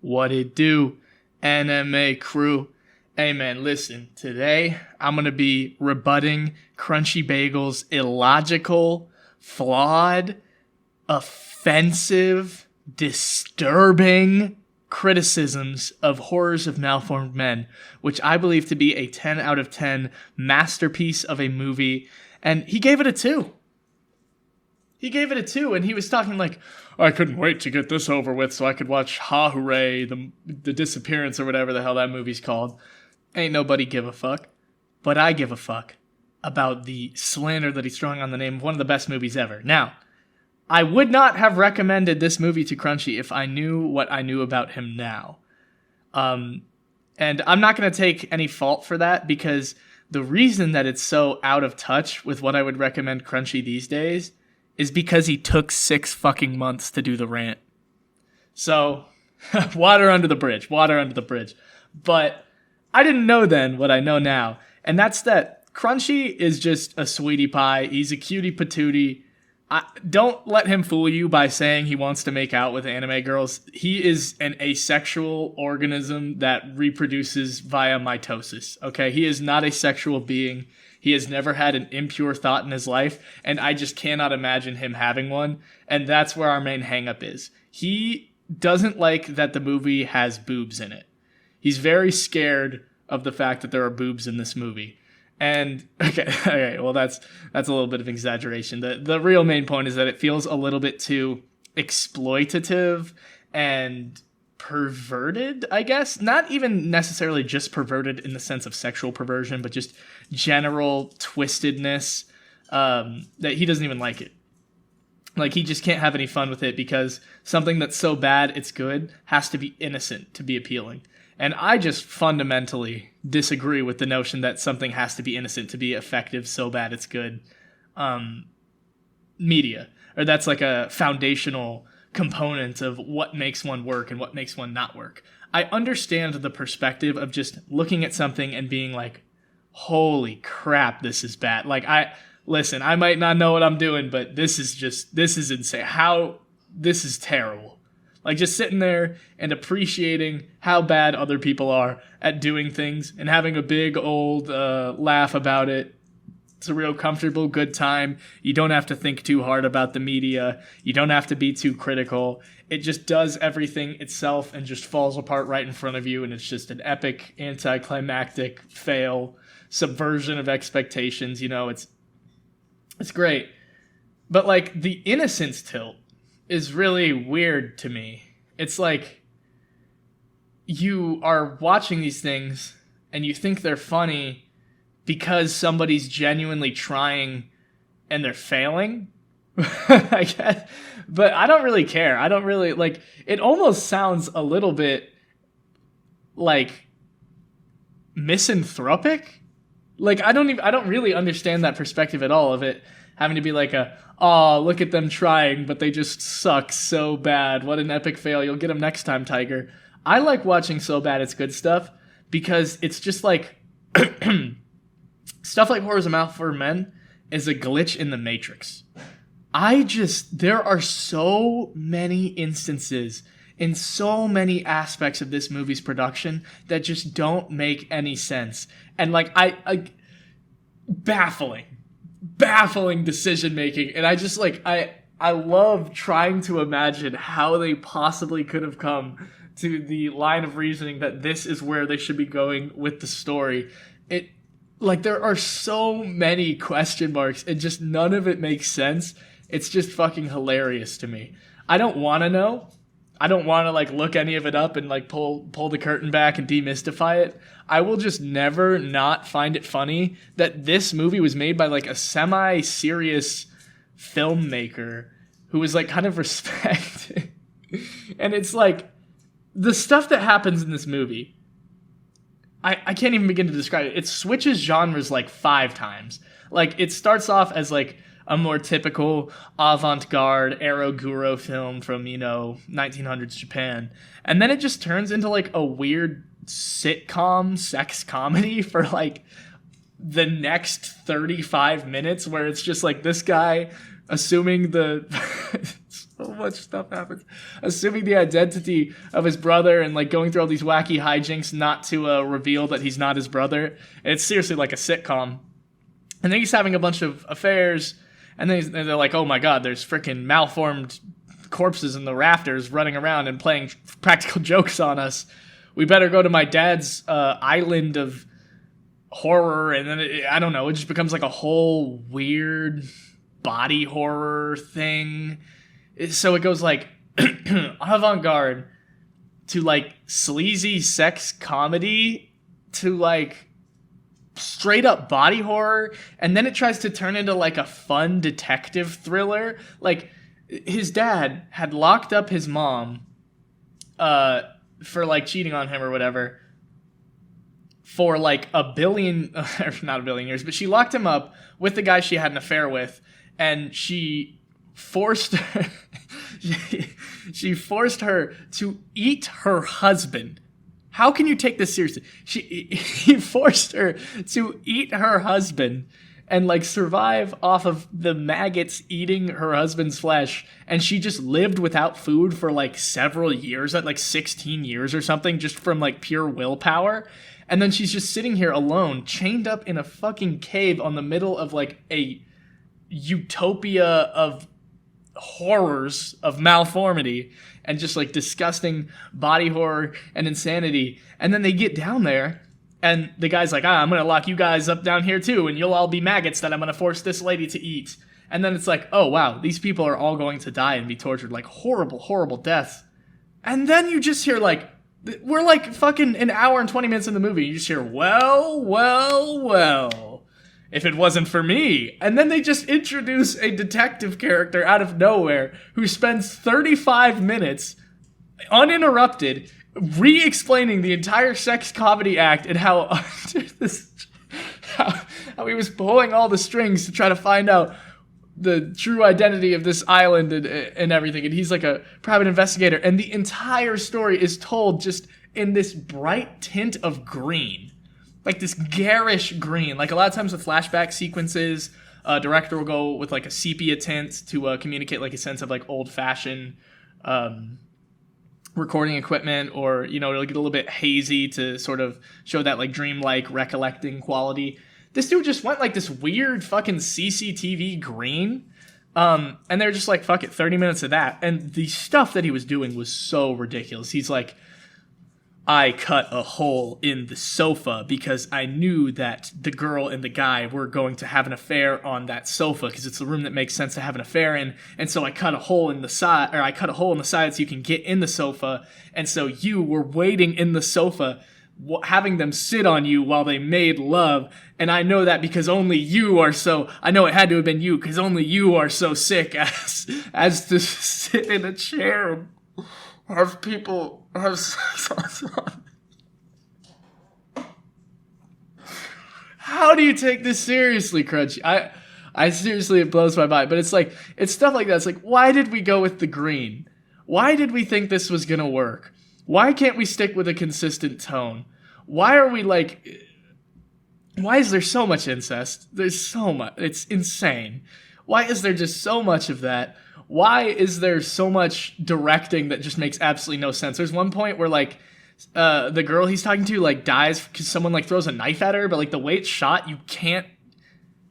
What it do, NMA crew? Hey man, listen, today I'm going to be rebutting Crunchybagels' illogical, flawed, offensive, disturbing criticisms of Horrors of Malformed Men, which I believe to be a 10 out of 10 masterpiece of a movie, and he gave it a 2. He gave it a 2, and he was talking like, I couldn't wait to get this over with so I could watch Ha Hooray, the Disappearance, or whatever the hell that movie's called. Ain't nobody give a fuck. But I give a fuck about the slander that he's throwing on the name of one of the best movies ever. Now, I would not have recommended this movie to Crunchy if I knew what I knew about him now. And I'm not going to take any fault for that, because the reason that it's so out of touch with what I would recommend Crunchy these days is because he took 6 fucking months to do the rant. So, water under the bridge. But I didn't know then what I know now, and that's that Crunchy is just a sweetie pie. He's a cutie patootie. Don't let him fool you by saying he wants to make out with anime girls. He is an asexual organism that reproduces via mitosis, okay? He is not a sexual being. He has never had an impure thought in his life, and I just cannot imagine him having one, and that's where our main hang-up is. He doesn't like that the movie has boobs in it. He's very scared of the fact that there are boobs in this movie. And, okay, well, that's a little bit of exaggeration. The real main point is that it feels a little bit too exploitative and perverted, I guess. Not even necessarily just perverted in the sense of sexual perversion, but just general twistedness, that he doesn't even like it. Like, he just can't have any fun with it, because something that's so bad it's good has to be innocent to be appealing. And I just fundamentally disagree with the notion that something has to be innocent to be effective, so bad it's good media. Or that's like a foundational component of what makes one work and what makes one not work. I understand the perspective of just looking at something and being like, holy crap, this is bad. Like, listen, I might not know what I'm doing, but this is insane. This is terrible. Like, just sitting there and appreciating how bad other people are at doing things and having a big old laugh about it. It's a real comfortable, good time. You don't have to think too hard about the media. You don't have to be too critical. It just does everything itself and just falls apart right in front of you, and it's just an epic, anticlimactic fail, subversion of expectations. You know, it's great. But, like, the innocence tilt is really weird to me. It's like you are watching these things and you think they're funny because somebody's genuinely trying and they're failing. I guess. But I don't really care. I don't really, like, it almost sounds a little bit like misanthropic. Like, I don't really understand that perspective at all of it having to be like look at them trying, but they just suck so bad. What an epic fail. You'll get them next time, Tiger. I like watching So Bad It's Good stuff because it's just like stuff like Horrors of Malformed Men is a glitch in the Matrix. There are so many instances in so many aspects of this movie's production that just don't make any sense. And like, baffling decision making, and I just like I love trying to imagine how they possibly could have come to the line of reasoning that this is where they should be going with the story. It, like, there are so many question marks and just none of it makes sense. It's just fucking hilarious to me. I don't want to know. I don't want to like look any of it up and like pull the curtain back and demystify it. I will just never not find it funny that this movie was made by like a semi-serious filmmaker who was like kind of respected. And it's like the stuff that happens in this movie, I can't even begin to describe it. It switches genres like 5 times. Like, it starts off as like a more typical avant-garde Eroguro film from, 1900s Japan. And then it just turns into like a weird sitcom sex comedy for like the next 35 minutes, where it's just like this guy assuming So much stuff happens. Assuming the identity of his brother and like going through all these wacky hijinks not to reveal that he's not his brother. It's seriously like a sitcom. And then he's having a bunch of affairs, and then they're like, oh my god, there's freaking malformed corpses in the rafters running around and playing practical jokes on us. We better go to my dad's island of horror, and then I don't know, it just becomes like a whole weird body horror thing. So it goes like avant-garde to like sleazy sex comedy to like straight up body horror, and then it tries to turn into like a fun detective thriller. Like his dad had locked up his mom for like cheating on him or whatever for like a billion, or not a billion years, but she locked him up with the guy she had an affair with, and she forced her, she forced her to eat her husband. How can you take this seriously? He forced her to eat her husband and like survive off of the maggots eating her husband's flesh, and she just lived without food for like several years, at like 16 years or something, just from like pure willpower. And then she's just sitting here alone, chained up in a fucking cave on the middle of like a utopia of horrors of malformity and just like disgusting body horror and insanity. And then they get down there and the guy's like, I'm gonna lock you guys up down here too, and you'll all be maggots that I'm gonna force this lady to eat. And then it's like, oh wow, these people are all going to die and be tortured, like horrible, horrible deaths. And then you just hear like, we're like fucking an hour and 20 minutes in the movie, you just hear, well, if it wasn't for me. And then they just introduce a detective character out of nowhere who spends 35 minutes uninterrupted re-explaining the entire sex comedy act and how he was pulling all the strings to try to find out the true identity of this island and everything. And he's like a private investigator. And the entire story is told just in this bright tint of green. Like this garish green. Like a lot of times with flashback sequences, director will go with like a sepia tint to communicate like a sense of like old-fashioned recording equipment, or it'll get a little bit hazy to sort of show that like dreamlike recollecting quality. This dude just went like this weird fucking CCTV green, and they're just like, fuck it, 30 minutes of that. And the stuff that he was doing was so ridiculous. He's like, I cut a hole in the sofa because I knew that the girl and the guy were going to have an affair on that sofa because it's the room that makes sense to have an affair in. And so I cut a hole in the side, or I cut a hole in the side so you can get in the sofa. And so you were waiting in the sofa, having them sit on you while they made love. And I know that because only you are so, I know it had to have been you because only you are so sick as to sit in a chair and have people have sex on. How do you take this seriously, Crunchy? I seriously, it blows my mind. But it's like, it's stuff like that. It's like, why did we go with the green? Why did we think this was gonna work? Why can't we stick with a consistent tone? Why are we like, why is there so much incest? There's so much, it's insane. Why is there just so much of that? Why is there so much directing that just makes absolutely no sense? There's one point where like the girl he's talking to like dies because someone like throws a knife at her, but like the way it's shot, you can't,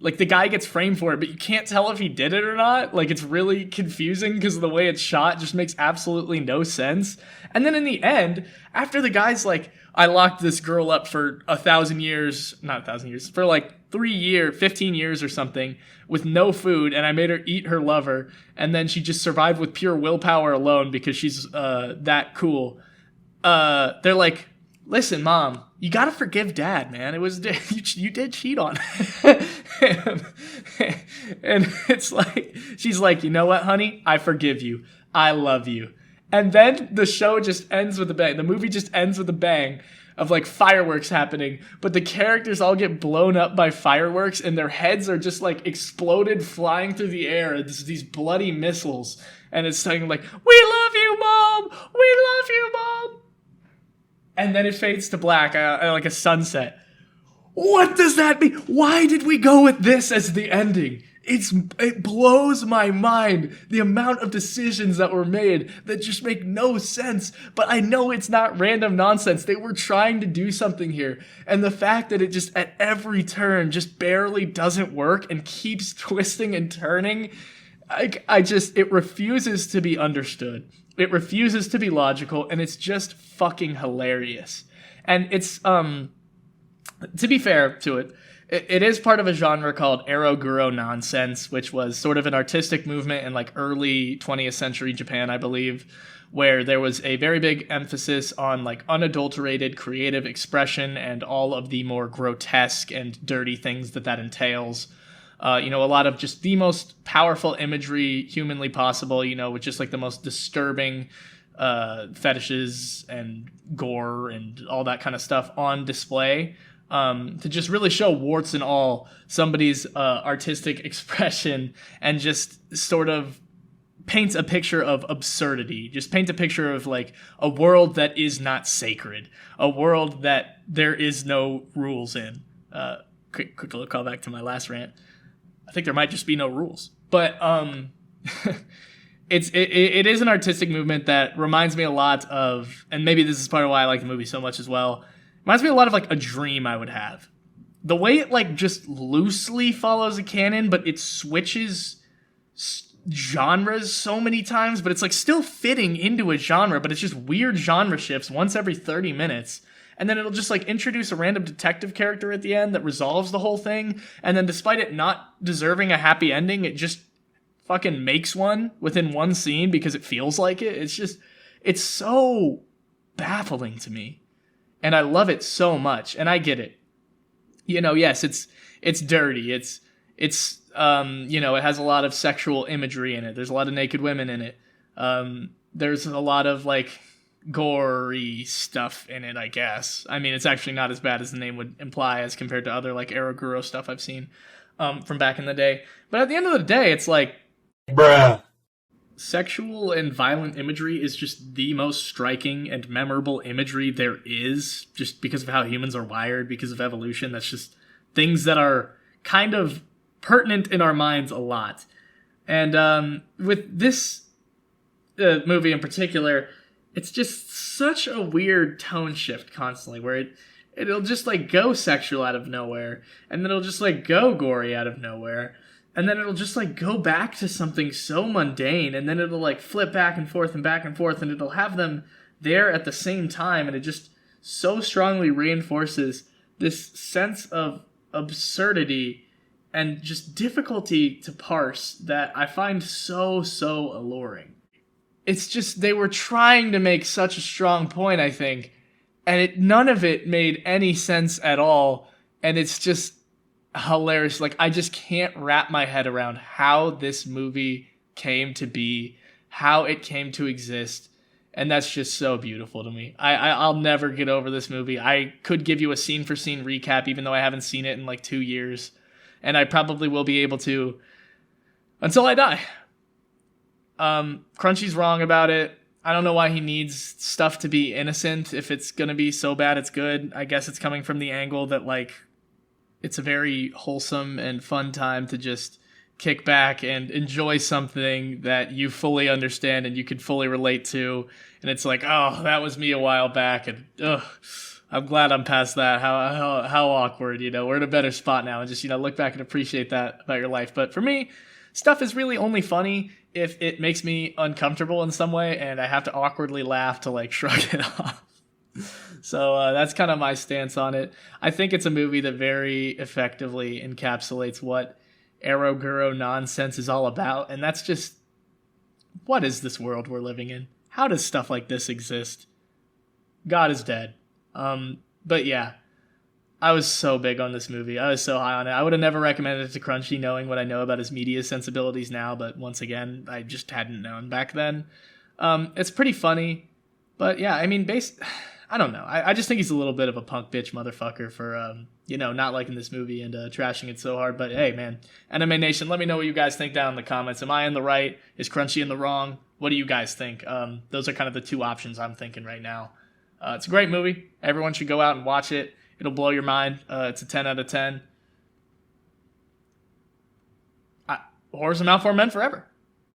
like the guy gets framed for it, but you can't tell if he did it or not. Like it's really confusing because of the way it's shot just makes absolutely no sense. And then in the end, after the guy's like, I locked this girl up for 1,000 years, not 1,000 years, for like 15 years or something with no food, and I made her eat her lover, and then she just survived with pure willpower alone because she's that cool. They're like, listen, Mom, you gotta forgive Dad, man. It was you did cheat on him. And it's like, she's like, you know what, honey? I forgive you. I love you. And then the show just ends with a bang. The movie just ends with a bang of like fireworks happening, but the characters all get blown up by fireworks and their heads are just like exploded flying through the air. It's these bloody missiles. And it's saying like, we love you, Mom! We love you, Mom! And then it fades to black, like a sunset. What does that mean? Why did we go with this as the ending? It blows my mind the amount of decisions that were made that just make no sense. But I know it's not random nonsense. They were trying to do something here. And the fact that it just at every turn just barely doesn't work and keeps twisting and turning, it refuses to be understood. It refuses to be logical, and it's just fucking hilarious. And it's, to be fair to it, it is part of a genre called Eroguro nonsense, which was sort of an artistic movement in like early 20th century Japan, I believe, where there was a very big emphasis on like unadulterated creative expression and all of the more grotesque and dirty things that entails. A lot of just the most powerful imagery humanly possible, with just like the most disturbing fetishes and gore and all that kind of stuff on display. To just really show warts and all somebody's artistic expression and just sort of paints a picture of absurdity. Just paint a picture of like a world that is not sacred, a world that there is no rules in. Quick little call back to my last rant. I think there might just be no rules, but it is an artistic movement that reminds me a lot of, and maybe this is part of why I like the movie so much as well. Reminds me a lot of like a dream I would have. The way it like just loosely follows a canon, but it switches genres so many times, but it's like still fitting into a genre, but it's just weird genre shifts once every 30 minutes. And then it'll just like introduce a random detective character at the end that resolves the whole thing. And then despite it not deserving a happy ending, it just fucking makes one within one scene because it feels like it. It's so baffling to me. And I love it so much, and I get it. Yes, it's dirty. It has a lot of sexual imagery in it. There's a lot of naked women in it. There's a lot of like gory stuff in it, I guess. I mean, it's actually not as bad as the name would imply as compared to other like Eroguro stuff I've seen from back in the day. But at the end of the day, it's like, bruh. Sexual and violent imagery is just the most striking and memorable imagery there is, just because of how humans are wired, because of evolution. That's just things that are kind of pertinent in our minds a lot. And with this movie in particular, it's just such a weird tone shift constantly, where it'll just like go sexual out of nowhere, and then it'll just like go gory out of nowhere. And then it'll just like go back to something so mundane, and then it'll like flip back and forth, and it'll have them there at the same time, and it just so strongly reinforces this sense of absurdity and just difficulty to parse that I find so alluring. It's just, they were trying to make such a strong point, I think, and none of it made any sense at all, and it's just hilarious. Like, I just can't wrap my head around how this movie came to be, how it came to exist, and that's just so beautiful to me. I'll never get over this movie. I could give you a scene for scene recap, even though I haven't seen it in like 2 years, and I probably will be able to until I die. Crunchy's wrong about it. I don't know why he needs stuff to be innocent if it's gonna be so bad it's good. I guess it's coming from the angle that like it's a very wholesome and fun time to just kick back and enjoy something that you fully understand and you can fully relate to. And it's like, oh, that was me a while back, and I'm glad I'm past that. How awkward, we're in a better spot now, and just, look back and appreciate that about your life. But for me, stuff is really only funny if it makes me uncomfortable in some way, and I have to awkwardly laugh to like shrug it off. So that's kind of my stance on it. I think it's a movie that very effectively encapsulates what Eroguro nonsense is all about, and that's just, what is this world we're living in? How does stuff like this exist? God is dead. But yeah, I was so big on this movie. I was so high on it. I would have never recommended it to Crunchy knowing what I know about his media sensibilities now, but once again, I just hadn't known back then. It's pretty funny, but yeah, I mean, I don't know. I just think he's a little bit of a punk bitch motherfucker for, not liking this movie and trashing it so hard. But hey, man, Anime Nation, let me know what you guys think down in the comments. Am I in the right? Is Crunchy in the wrong? What do you guys think? Those are kind of the two options I'm thinking right now. It's a great movie. Everyone should go out and watch it. It'll blow your mind. It's a 10 out of 10. Horrors of Malformed Men forever.